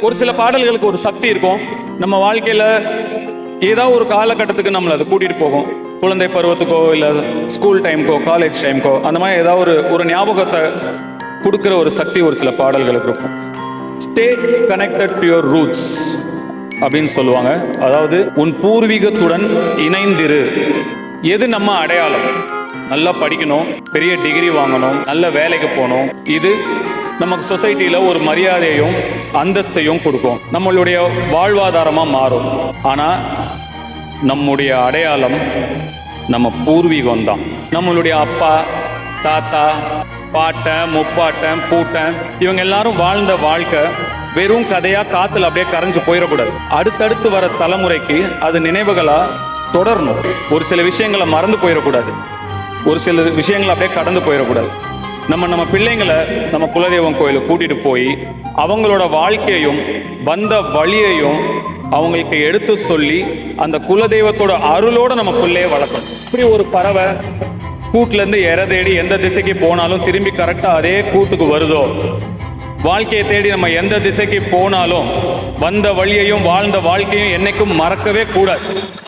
ஒரு சில பாடல்களுக்கு ஒரு சக்தி இருக்கும். நம்ம வாழ்க்கையில ஏதாவது ஒரு காலகட்டத்துக்கு நம்மளை அதை கூட்டிட்டு போகும். குழந்தை பருவத்துக்கோ இல்லை ஸ்கூல் டைமுக்கோ காலேஜ் டைமுக்கோ அந்த மாதிரி ஏதாவது ஒரு ஞாபகத்தை கொடுக்குற ஒரு சக்தி ஒரு சில பாடல்களுக்கு இருக்கும். Stay connected to your roots அப்படின்னு சொல்லுவாங்க. அதாவது உன் பூர்வீகத்துடன் இணைந்திரு. எது நம்ம அடையாளம்? நல்லா படிக்கணும், பெரிய டிகிரி வாங்கணும், நல்ல வேலைக்கு போகணும். இது நமக்கு சொசைட்டியில ஒரு மரியாதையும் அந்தஸ்தையும் கொடுக்கும், நம்மளுடைய வாழ்வாதாரமா மாறும். ஆனா நம்முடைய அடையாளம் நம்ம பூர்வீகம் தான். நம்மளுடைய அப்பா, தாத்தா, பாட்டன், முப்பாட்டன், பூட்டன் இவங்க எல்லாரும் வாழ்ந்த வாழ்க்கை வெறும் கதையா காத்துல அப்படியே கரைஞ்சு போயிடக்கூடாது. அடுத்தடுத்து வர தலைமுறைக்கு அது நினைவுகளா தொடரணும். ஒரு சில விஷயங்களை மறந்து போயிடக்கூடாது, ஒரு சில விஷயங்களை அப்படியே கடந்து போயிடக்கூடாது. நம்ம பிள்ளைங்களை நம்ம குலதெய்வம் கோயிலுக்கு கூட்டிட்டு போய் அவங்களோட வாழ்க்கையையும் வந்த வழியையும் அவங்களுக்கு எடுத்து சொல்லி அந்த குலதெய்வத்தோட அருளோட நம்ம பிள்ளைய வளர்க்கணும். இப்படி ஒரு பறவை கூட்டுல இருந்து இற தேடி எந்த திசைக்கு போனாலும் திரும்பி கரெக்டா அதே கூட்டுக்கு வருதோ, வாழ்க்கையை தேடி நம்ம எந்த திசைக்கு போனாலும் வந்த வழியையும் வாழ்ந்த வாழ்க்கையும் என்னைக்கும் மறக்கவே கூடாது.